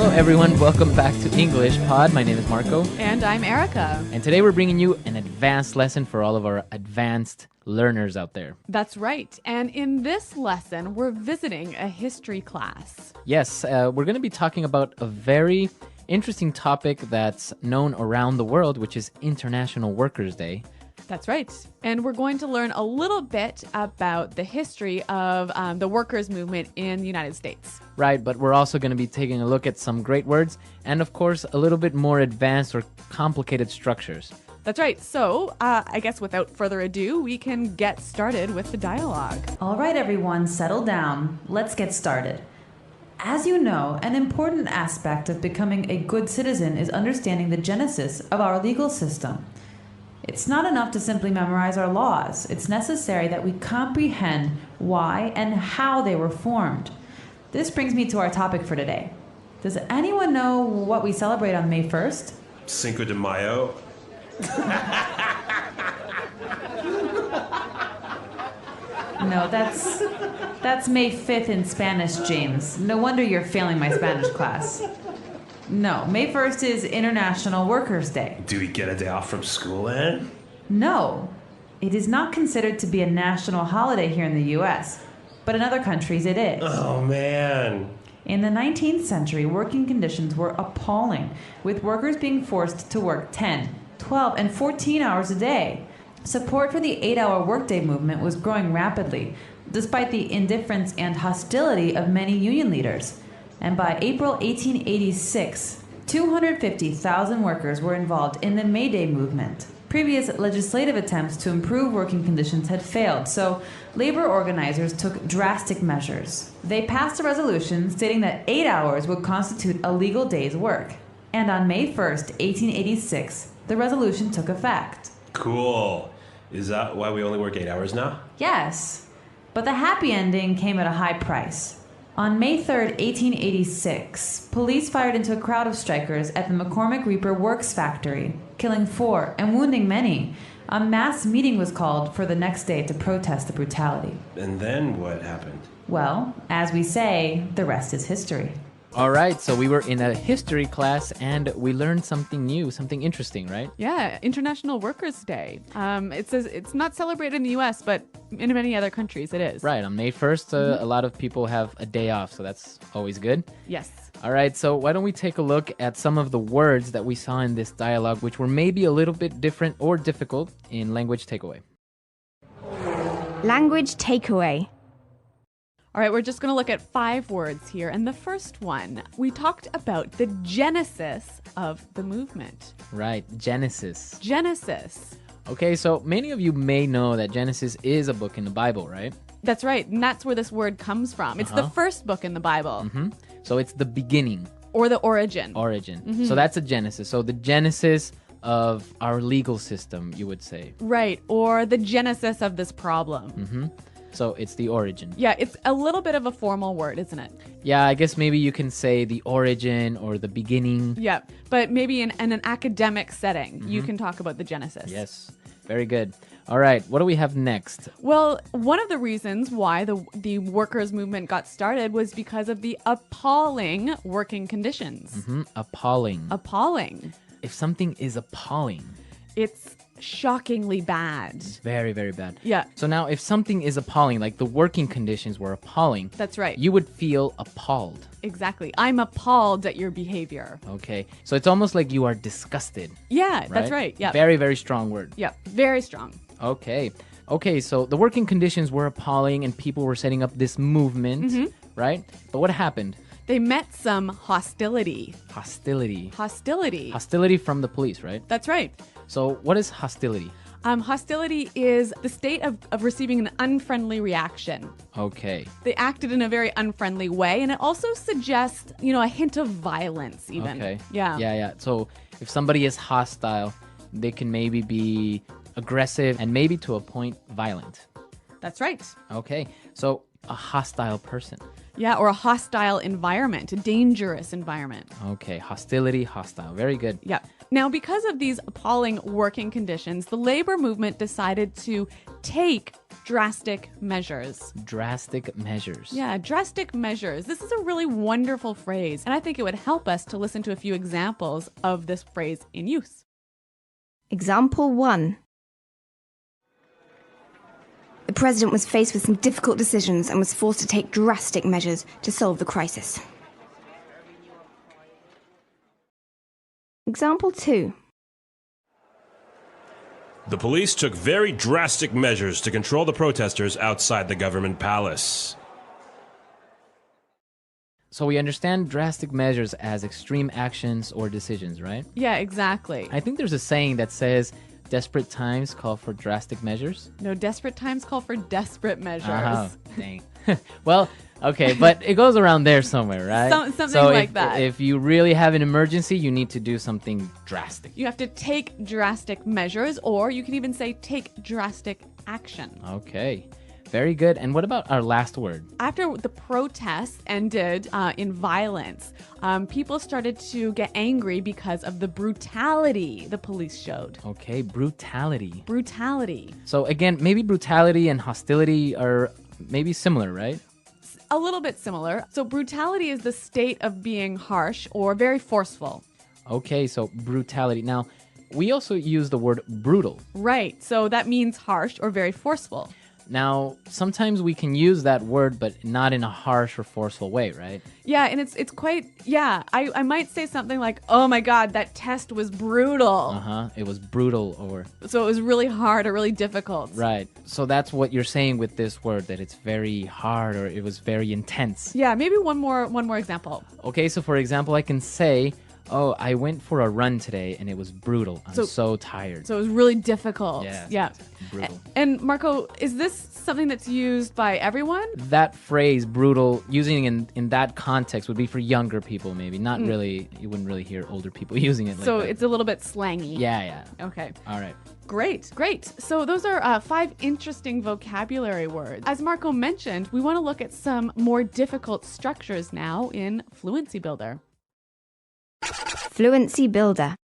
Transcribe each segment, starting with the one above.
Hello everyone, welcome back to English Pod. My name is Marco. And I'm Erica. And today we're bringing you an advanced lesson for all of our advanced learners out there. That's right. And in this lesson, we're visiting a history class. Yes, we're going to be talking about a very interesting topic that's known around the world, which is International Workers' Day. That's right. And we're going to learn a little bit about the history of the workers' movement in the United States. Right, but we're also going to be taking a look at some great words and, of course, a little bit more advanced or complicated structures. That's right. So I guess without further ado, we can get started with the dialogue. All right, everyone, settle down. Let's get started. As you know, an important aspect of becoming a good citizen is understanding the genesis of our legal system. It's not enough to simply memorize our laws. It's necessary that we comprehend why and how they were formed. This brings me to our topic for today. Does anyone know what we celebrate on May 1st? Cinco de Mayo. No, that's May 5th in Spanish, James. No wonder you're failing my Spanish class. No, May 1st is International Workers' Day. Do we get a day off from school then? No, it is not considered to be a national holiday here in the U.S., but in other countries it is. Oh, man. In the 19th century, working conditions were appalling, with workers being forced to work 10, 12, and 14 hours a day. Support for the 8-hour workday movement was growing rapidly, despite the indifference and hostility of many union leaders. And by April 1886, 250,000 workers were involved in the May Day movement. Previous legislative attempts to improve working conditions had failed, so labor organizers took drastic measures. They passed a resolution stating that 8 hours would constitute a legal day's work. And on May 1st, 1886, the resolution took effect. Cool. Is that why we only work 8 hours now? Yes, but the happy ending came at a high price. On May 3rd, 1886, police fired into a crowd of strikers at the McCormick Reaper Works factory, killing 4 and wounding many. A mass meeting was called for the next day to protest the brutality. And then what happened? Well, as we say, the rest is history. All right, so we were in a history class and we learned something new, something interesting, right? Yeah, International Workers' Day. It says it's not celebrated in the U.S., but in many other countries it is. Right, on May 1st, a lot of people have a day off, so that's always good. Yes. All right, so why don't we take a look at some of the words that we saw in this dialogue, which were maybe a little bit different or difficult in language takeaway. Language takeaway. All right, we're just going to look at 5 words here. And the first one, we talked about the genesis of the movement. Right, Genesis. Genesis. Okay, so many of you may know that Genesis is a book in the Bible, right? That's right. And that's where this word comes from. It's the first book in the Bible. So it's the beginning. Or the origin. Origin. So that's a Genesis. So the genesis of our legal system, you would say. Right. Or the genesis of this problem. So it's the origin. Yeah, it's a little bit of a formal word, isn't it? Yeah, I guess maybe you can say the origin or the beginning. Yeah, but maybe in an academic setting, you can talk about the genesis. Yes, very good. All right, what do we have next? Well, one of the reasons why the workers' movement got started was because of the appalling working conditions. Appalling. Appalling. If something is appalling, It's shockingly bad. very, very bad. Yeah. So now if something is appalling, like the working conditions were appalling, That's right. you would feel appalled. Exactly. I'm appalled at your behavior. Okay, so it's almost like you are disgusted. Yeah, that's right. Yeah. Very, very strong word. Yeah, very strong. Okay. Okay, so the working conditions were appalling and people were setting up this movement, right? But what happened? They met some hostility. Hostility. Hostility. Hostility from the police, right? That's right. So what is hostility? Hostility is the state of receiving an unfriendly reaction. Okay. They acted in a very unfriendly way, and it also suggests, a hint of violence even. Okay. Yeah. Yeah. So if somebody is hostile, they can maybe be aggressive and maybe to a point violent. That's right. Okay. So a hostile person. Yeah, or a hostile environment, a dangerous environment. Okay, hostility, hostile. Very good. Yeah. Now, because of these appalling working conditions, the labor movement decided to take drastic measures. Drastic measures. Yeah, drastic measures. This is a really wonderful phrase, and I think it would help us to listen to a few examples of this phrase in use. Example 1. The president was faced with some difficult decisions and was forced to take drastic measures to solve the crisis. Example 2. The police took very drastic measures to control the protesters outside the government palace. So we understand drastic measures as extreme actions or decisions, right? Yeah, exactly. I think there's a saying that says desperate times call for drastic measures. No, desperate times call for desperate measures. Oh, dang. Well, okay, but it goes around there somewhere, right? Something so like that. If you really have an emergency, you need to do something drastic. You have to take drastic measures, or you can even say take drastic action. Okay, very good. And what about our last word? After the protests ended in violence, people started to get angry because of the brutality the police showed. Okay, brutality. Brutality. So again, maybe brutality and hostility are maybe similar, right? A little bit similar. So brutality is the state of being harsh or very forceful. Okay, so brutality. Now, we also use the word brutal. Right. So that means harsh or very forceful. Now, sometimes we can use that word, but not in a harsh or forceful way, right? Yeah, and it's quite, I might say something like, oh my God, that test was brutal. Uh-huh, it was brutal or... So it was really hard or really difficult. Right, so that's what you're saying with this word, that it's very hard or it was very intense. Yeah, maybe one more example. Okay, so for example, I can say, oh, I went for a run today and it was brutal. I'm so tired. So it was really difficult. Yeah. Brutal. And Marco, is this something that's used by everyone? That phrase, brutal, using in that context would be for younger people maybe. Not really, you wouldn't really hear older people using it like So that. it's a little bit slangy. Yeah. Okay. All right. Great. So those are 5 interesting vocabulary words. As Marco mentioned, we want to look at some more difficult structures now in Fluency Builder. Fluency Builder.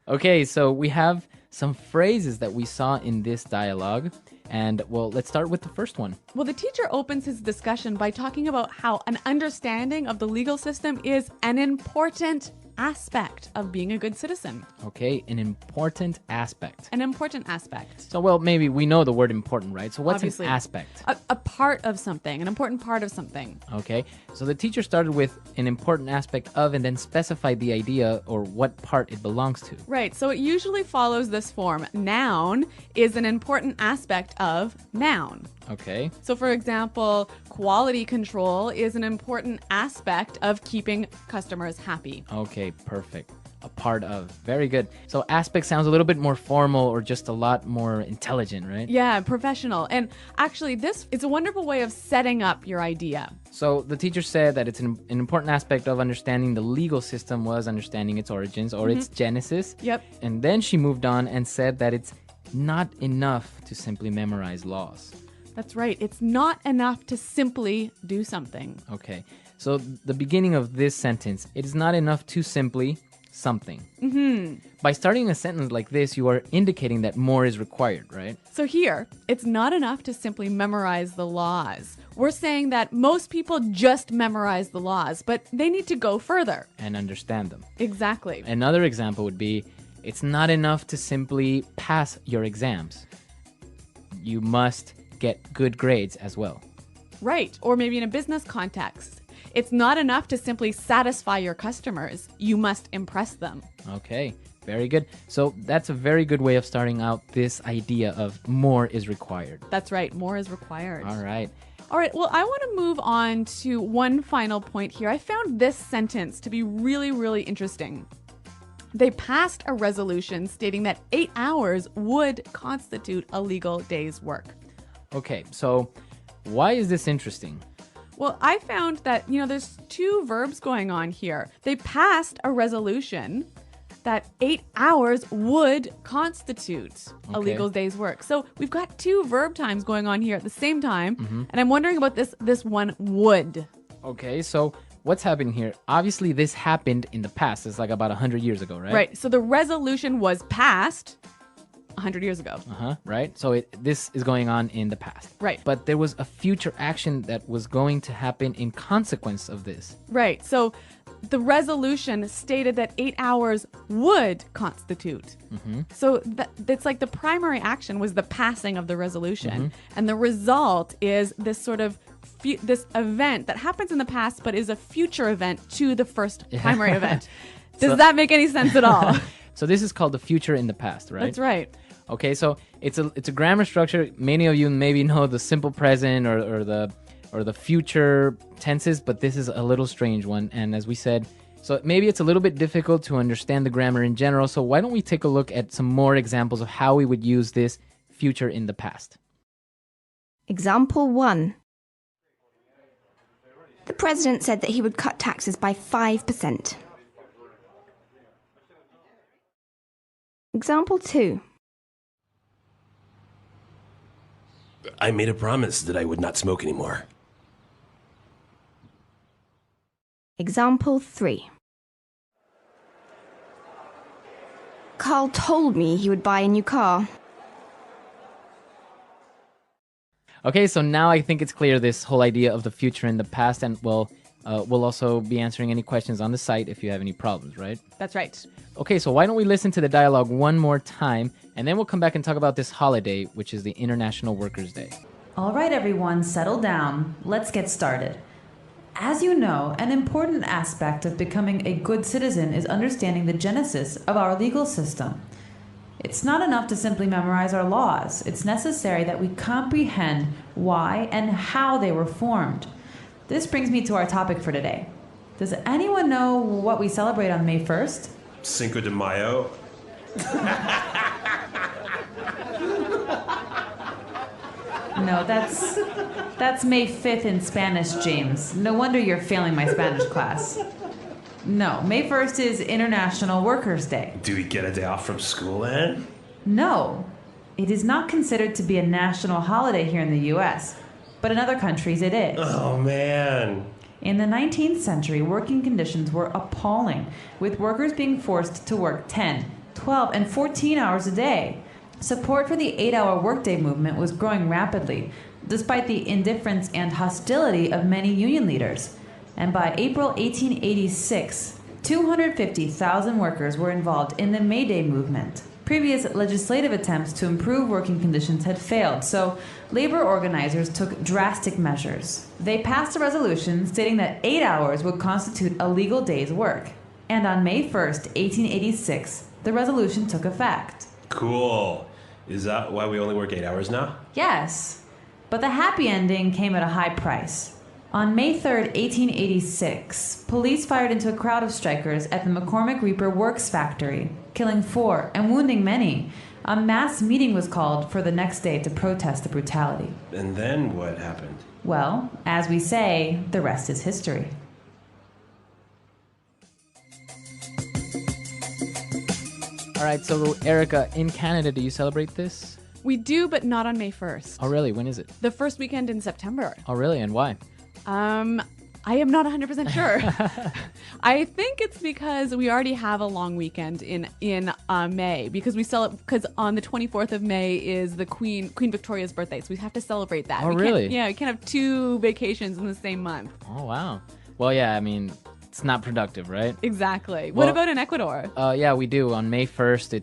Okay, so we have some phrases that we saw in this dialogue. And, well, let's start with the first one. Well, the teacher opens his discussion by talking about how an understanding of the legal system is an important aspect of being a good citizen. Okay, an important aspect. An important aspect. So, well, maybe we know the word important, right? So what's Obviously. an aspect? A part of something, an important part of something. Okay, so the teacher started with an important aspect of and then specified the idea or what part it belongs to. Right, so it usually follows this form. Noun is an important aspect of noun. Okay, So for example, quality control is an important aspect of keeping customers happy. okay, perfect. A part of. Very good. So aspect sounds a little bit more formal or just a lot more intelligent, right? Yeah, professional. And actually, this is a wonderful way of setting up your idea. So the teacher said that it's an important aspect of understanding the legal system was understanding its origins or its genesis. Yep. And then she moved on and said that it's not enough to simply memorize laws. That's right. It's not enough to simply do something. Okay. So the beginning of this sentence, it is not enough to simply something. Mm-hmm. By starting a sentence like this, you are indicating that more is required, right? So here, it's not enough to simply memorize the laws. We're saying that most people just memorize the laws, but they need to go further. And understand them. Exactly. Another example would be, it's not enough to simply pass your exams. You must get good grades as well. Right. Or maybe in a business context. It's not enough to simply satisfy your customers. You must impress them. Okay, very good. So that's a very good way of starting out this idea of more is required. That's right. More is required. All right. All right. Well, I want to move on to one final point here. I found this sentence to be really, really interesting. They passed a resolution stating that 8 hours would constitute a legal day's work. Okay, so why is this interesting? Well, I found that, there's 2 verbs going on here. They passed a resolution that 8 hours would constitute a Okay. legal day's work. So we've got 2 verb times going on here at the same time. And I'm wondering about this one would. Okay, so what's happening here? Obviously, this happened in the past. It's like about 100 years ago, right? Right. So the resolution was passed 100 years ago. Right? So this is going on in the past. Right. But there was a future action that was going to happen in consequence of this. Right. So the resolution stated that 8 hours would constitute. So that's like the primary action was the passing of the resolution. And the result is this sort of this event that happens in the past but is a future event to the first primary event. Does that make any sense at all? So this is called the future in the past, right? That's right. Okay, so it's a grammar structure. Many of you maybe know the simple present or the future tenses, but this is a little strange one. And as we said, so maybe it's a little bit difficult to understand the grammar in general. So why don't we take a look at some more examples of how we would use this future in the past? Example 1. The president said that he would cut taxes by 5%. Example 2. I made a promise that I would not smoke anymore. Example 3. Carl told me he would buy a new car. Okay, so now I think it's clear this whole idea of the future in the past, and we'll also be answering any questions on the site if you have any problems, right? That's right. Okay, so why don't we listen to the dialogue one more time, and then we'll come back and talk about this holiday, which is the International Workers' Day. All right, everyone, settle down. Let's get started. As you know, an important aspect of becoming a good citizen is understanding the genesis of our legal system. It's not enough to simply memorize our laws. It's necessary that we comprehend why and how they were formed. This brings me to our topic for today. Does anyone know what we celebrate on May 1st? Cinco de Mayo. No, that's May 5th in Spanish, James. No wonder you're failing my Spanish class. No, May 1st is International Workers' Day. Do we get a day off from school then? No, it is not considered to be a national holiday here in the U.S., but in other countries it is. Oh, man. In the 19th century, working conditions were appalling, with workers being forced to work 10, 12, and 14 hours a day. Support for the 8-hour workday movement was growing rapidly, despite the indifference and hostility of many union leaders. And by April 1886, 250,000 workers were involved in the May Day movement. Previous legislative attempts to improve working conditions had failed, so labor organizers took drastic measures. They passed a resolution stating that 8 hours would constitute a legal day's work. And on May 1st, 1886, the resolution took effect. Cool. Is that why we only work 8 hours now? Yes, but the happy ending came at a high price. On May 3rd, 1886, police fired into a crowd of strikers at the McCormick Reaper Works factory, killing 4 and wounding many. A mass meeting was called for the next day to protest the brutality. And then what happened? Well, as we say, the rest is history. All right, so Erica, in Canada, do you celebrate this? We do, but not on May 1st. Oh, really? When is it? The first weekend in September. Oh, really? And why? I am not 100% sure. I think it's because we already have a long weekend in May because because on the 24th of May is the Queen Victoria's birthday, so we have to celebrate that. Oh, really? We can't have 2 vacations in the same month. Oh, wow. Well, yeah, I mean, it's not productive, right? Exactly. Well, what about in Ecuador? Yeah, we do. On May 1st,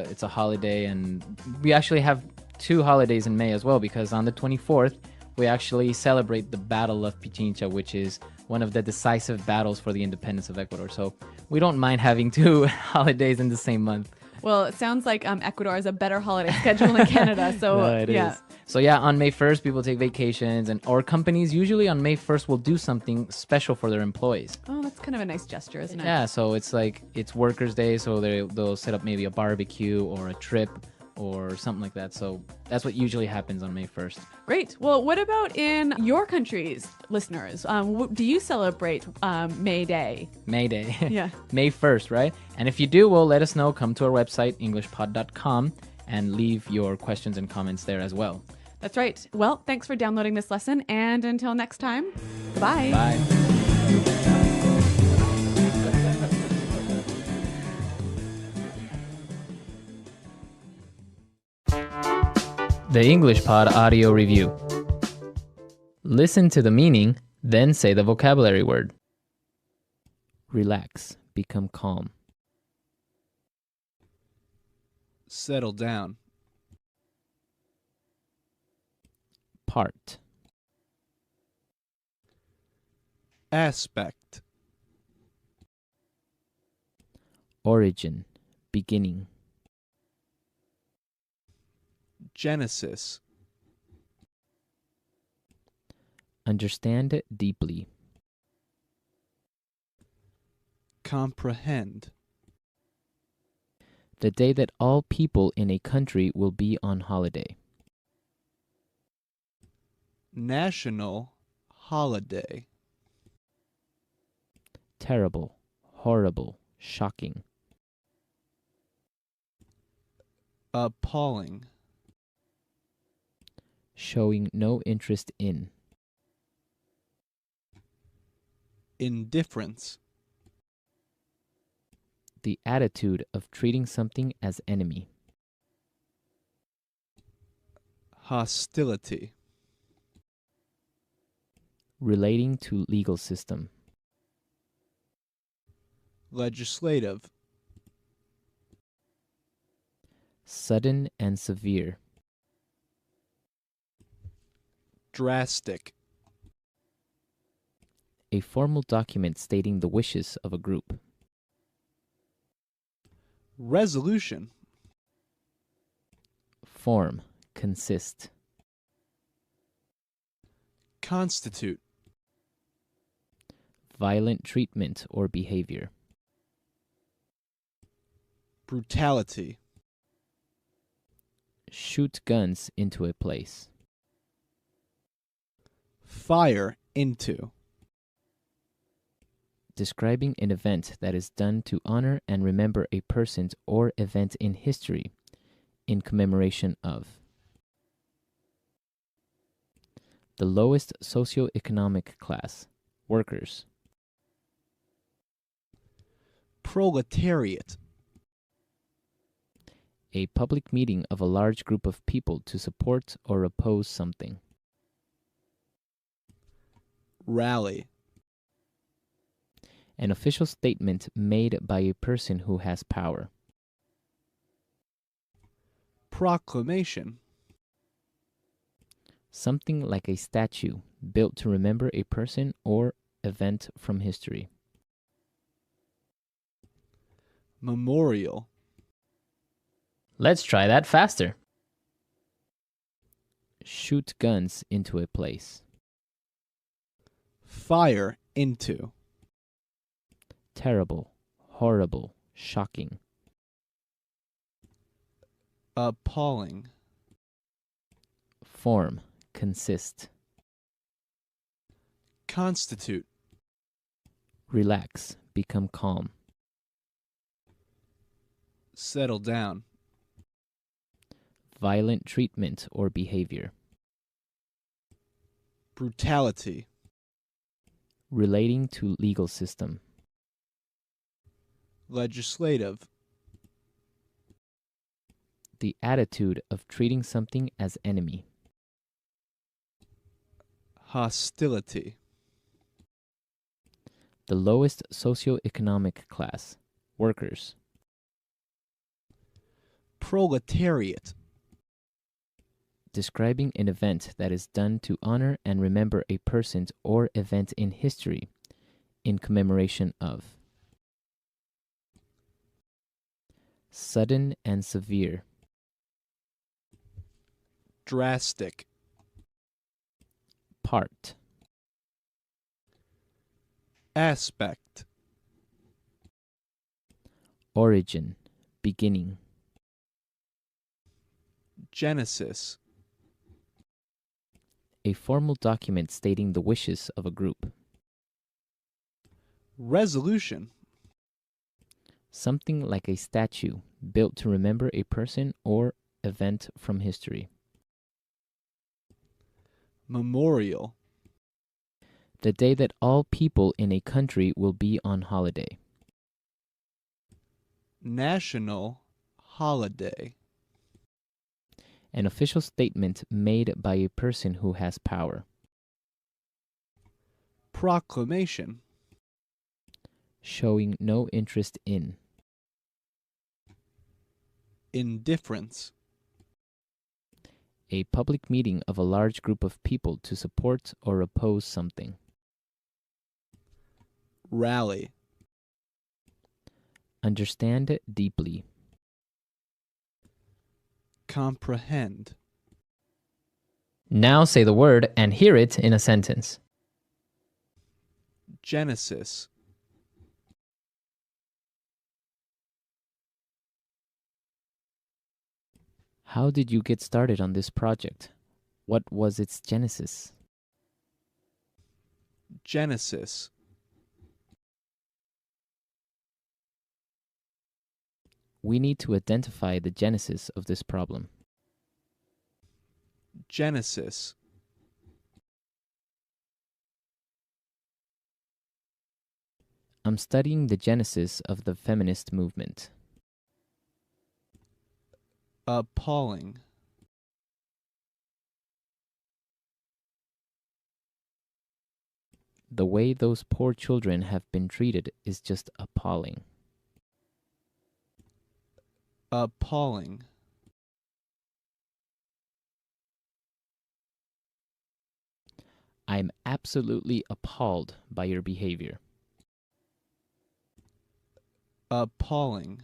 it's a holiday, and we actually have 2 holidays in May as well, because on the 24th, we actually celebrate the Battle of Pichincha, which is one of the decisive battles for the independence of Ecuador. So we don't mind having 2 holidays in the same month. Well, it sounds like Ecuador has a better holiday schedule than Canada. So No, it is. So yeah, on May 1st, people take vacations, or companies usually on May 1st will do something special for their employees. Oh, that's kind of a nice gesture, isn't it? Yeah, so it's like it's Workers' Day, so they'll set up maybe a barbecue or a trip or something like that. So that's what usually happens on May 1st. Great. Well, what about in your countries, listeners? Do you celebrate May Day? May Day. Yeah. May 1st, right? And if you do, well, let us know. Come to our website, englishpod.com, and leave your questions and comments there as well. That's right. Well, thanks for downloading this lesson, and until next time, bye. Bye. The English Pod Audio Review. Listen to the meaning, then say the vocabulary word. Relax, become calm. Settle down. Part. Aspect. Origin, beginning. Genesis. Understand deeply. Comprehend. The day that all people in a country will be on holiday. National holiday. Terrible, horrible, shocking. Appalling. Showing no interest in. Indifference. The attitude of treating something as enemy. Hostility. Relating to legal system. Legislative. Sudden and severe. Drastic. A formal document stating the wishes of a group. Resolution. Form, consist. Constitute. Violent treatment or behavior. Brutality. Shoot guns into a place. Fire into. Describing an event that is done to honor and remember a person or event in history, in commemoration of. The lowest socioeconomic class, workers. Proletariat. A public meeting of a large group of people to support or oppose something. Rally. An official statement made by a person who has power. Proclamation. Something like a statue built to remember a person or event from history. Memorial. Let's try that faster. Shoot guns into a place. Fire into. Terrible, horrible, shocking. Appalling. Form, consist. Constitute. Relax, become calm. Settle down. Violent treatment or behavior. Brutality. Relating to legal system. Legislative. The attitude of treating something as enemy. Hostility. The lowest socioeconomic class, workers. Proletariat. Describing an event that is done to honor and remember a person or event in history, in commemoration of. Sudden and severe. Drastic. Part. Aspect. Origin, beginning. Genesis. A formal document stating the wishes of a group. Resolution. Something like a statue built to remember a person or event from history. Memorial. The day that all people in a country will be on holiday. National holiday. An official statement made by a person who has power. Proclamation. Showing no interest in. Indifference. A public meeting of a large group of people to support or oppose something. Rally. Understand deeply. Comprehend. Now say the word and hear it in a sentence. Genesis. How did you get started on this project? What was its genesis? Genesis. We need to identify the genesis of this problem. Genesis. I'm studying the genesis of the feminist movement. Appalling. The way those poor children have been treated is just appalling. Appalling. I'm absolutely appalled by your behavior. Appalling.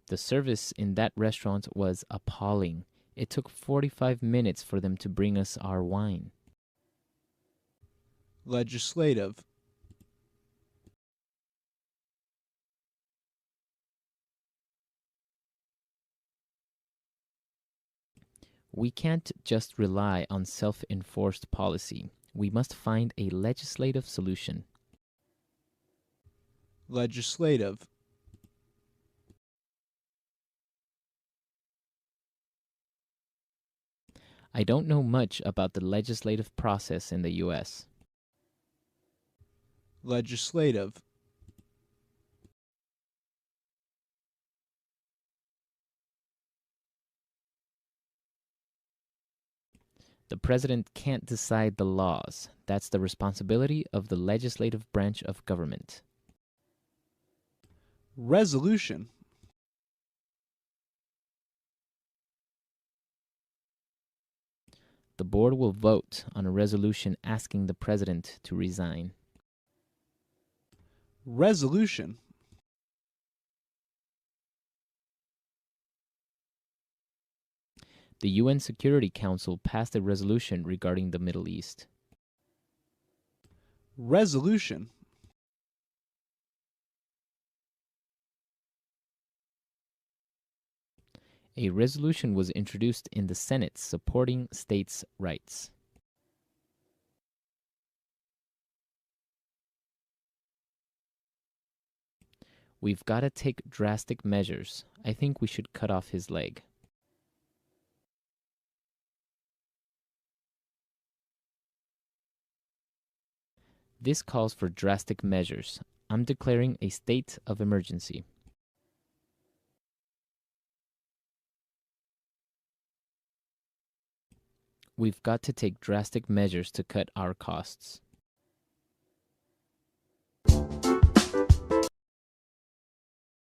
The service in that restaurant was appalling. It took 45 minutes for them to bring us our wine. Legislative. We can't just rely on self-enforced policy. We must find a legislative solution. Legislative. I don't know much about the legislative process in the U.S. Legislative. The president can't decide the laws. That's the responsibility of the legislative branch of government. Resolution. The board will vote on a resolution asking the president to resign. Resolution. The UN Security Council passed a resolution regarding the Middle East. Resolution. A resolution was introduced in the Senate supporting states' rights. We've got to take drastic measures. I think we should cut off his leg. This calls for drastic measures. I'm declaring a state of emergency. We've got to take drastic measures to cut our costs.